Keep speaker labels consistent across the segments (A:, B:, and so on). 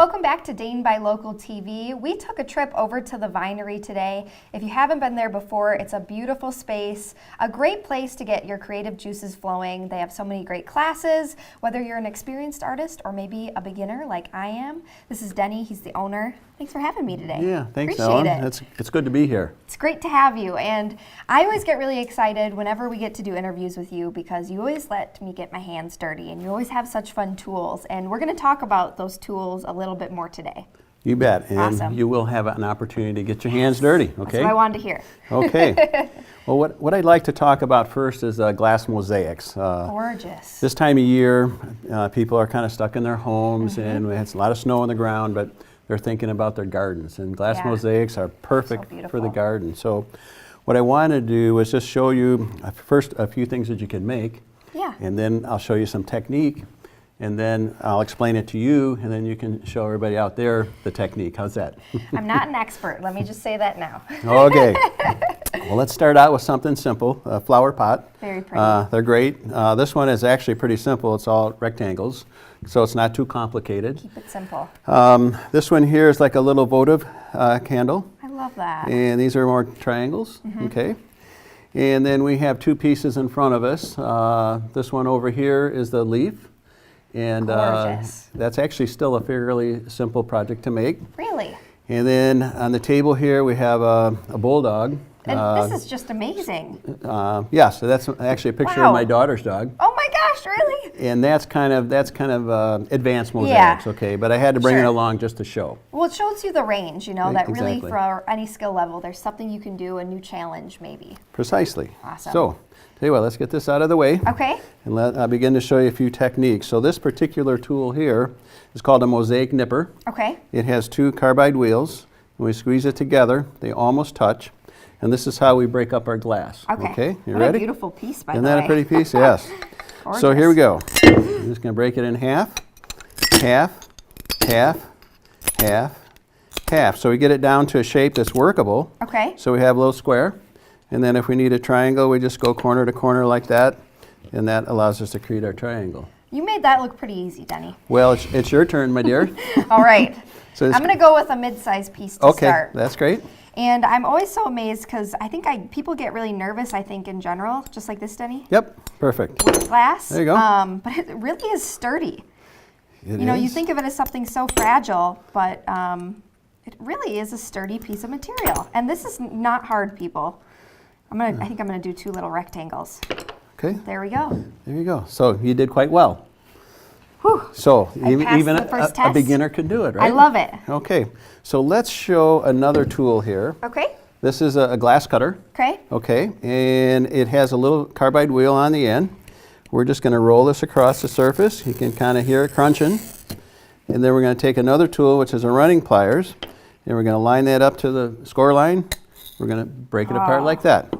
A: Welcome back to Dane by Local TV. We took a trip over to the Vinery today. If you haven't been there before, it's a beautiful space, a great place to get your creative juices flowing. They have so many great classes, whether you're an experienced artist or maybe a beginner like I am. This is Denny, he's the owner. Thanks for having me today.
B: Yeah, thanks,
A: Appreciate
B: Ellen. It's good to be here.
A: It's great to have you, and I always get really excited whenever we get to do interviews with you because you always let me get my hands dirty and you always have such fun tools, and we're going to talk about those tools a little bit more today.
B: You bet, and
A: Awesome.
B: You will have an opportunity to get your hands dirty, okay?
A: That's what I wanted to hear.
B: Okay. Well, what I'd like to talk about first is glass mosaics.
A: Gorgeous.
B: This time of year, people are kind of stuck in their homes, and we had a lot of snow on the ground, but they're thinking about their gardens, and glass mosaics are perfect for the garden. So what I want to do is just show you first a few things that you can make, and then I'll show you some technique, and then I'll explain it to you, and then you can show everybody out there the technique. How's that?
A: I'm not an expert, let me just say that now.
B: Okay. Well, let's start out with something simple, a flower pot.
A: Very pretty.
B: They're great. This one is actually pretty simple. It's all rectangles, so it's not too complicated.
A: Keep it simple.
B: This one here is like a little votive candle.
A: I love that.
B: And these are more triangles, okay? And then we have two pieces in front of us. This one over here is the leaf. And that's actually still a fairly simple project to make.
A: Really?
B: And then on the table here we have a bulldog.
A: And this is just amazing.
B: Yeah, so that's actually a picture of my daughter's dog.
A: Oh my gosh, really?
B: And that's kind of advanced mosaics, okay? But I had to bring it along just to show.
A: Well, it shows you the range, you know, that really
B: Exactly.
A: for any skill level, there's something you can do, a new challenge maybe.
B: Precisely.
A: Awesome.
B: So, tell you what, let's get this out of the way.
A: Okay.
B: And I'll begin to show you a few techniques. So this particular tool here is called a mosaic nipper.
A: Okay.
B: It has two carbide wheels. When we squeeze it together, they almost touch. And this is how we break up our glass.
A: Okay.
B: You
A: What
B: ready?
A: a beautiful piece, by
B: Isn't
A: the way.
B: that a pretty piece? Yes. So here we go. I'm just going to break it in half, half, half, half, half. So we get it down to a shape that's workable.
A: Okay.
B: So we have a little square. And then if we need a triangle, we just go corner to corner like that. And that allows us to create our triangle.
A: You made that look pretty easy, Denny.
B: Well, it's your turn, my dear.
A: All right.
B: So
A: I'm going to go with a mid-sized piece to start.
B: Okay, that's great.
A: And I'm always so amazed because I think people get really nervous, I think, in general, just like this, Denny.
B: Yep, perfect.
A: With glass.
B: There you go.
A: But it really is sturdy.
B: It
A: You know,
B: is.
A: you think of it as something so fragile, but it really is a sturdy piece of material. And this is not hard, people. I think I'm gonna do two little rectangles.
B: Okay.
A: There we go.
B: There you go. So you did quite well.
A: Whew.
B: So
A: I passed
B: even
A: the first
B: a
A: test.
B: beginner could do it, right?
A: I love it.
B: Okay. So let's show another tool here.
A: Okay.
B: This is a glass cutter.
A: Okay.
B: Okay. And it has a little carbide wheel on the end. We're just going to roll this across the surface. You can kind of hear it crunching. And then we're going to take another tool, which is a running pliers, and we're going to line that up to the score line. We're going to break it apart like that.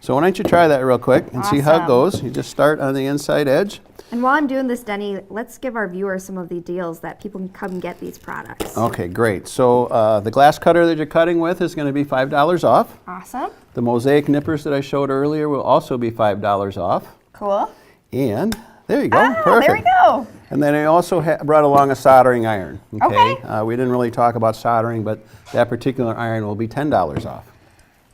B: So why don't you try that real quick and see how it goes. You just start on the inside edge.
A: And while I'm doing this, Denny, let's give our viewers some of the deals that people can come get these products.
B: Okay, great. So the glass cutter that you're cutting with is going to be $5 off.
A: Awesome.
B: The mosaic nippers that I showed earlier will also be $5 off.
A: Cool.
B: And there you go.
A: Perfect. There we go.
B: And then I also brought along a soldering iron.
A: Okay.
B: We didn't really talk about soldering, but that particular iron will be $10 off.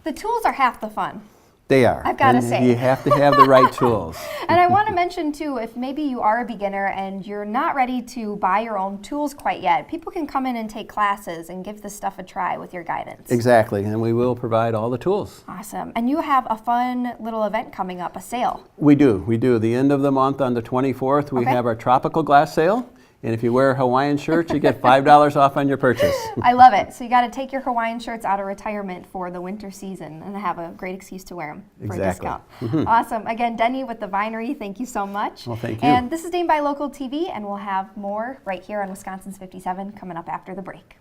A: The tools are half the fun.
B: They are.
A: I've gotta
B: And
A: say.
B: you have to have the right tools.
A: And I want to mention too, if maybe you are a beginner and you're not ready to buy your own tools quite yet, people can come in and take classes and give this stuff a try with your guidance.
B: Exactly, and we will provide all the tools.
A: Awesome. And you have a fun little event coming up, a sale.
B: We do. The end of the month on the 24th, we have our tropical glass sale. And if you wear a Hawaiian shirt, you get $5 off on your purchase.
A: I love it. So you got to take your Hawaiian shirts out of retirement for the winter season and have a great excuse to wear them for a discount. Awesome. Again, Denny with the Vinery, thank you so much.
B: Well, thank you.
A: And this is Dane by Local TV, and we'll have more right here on Wisconsin's 57 coming up after the break.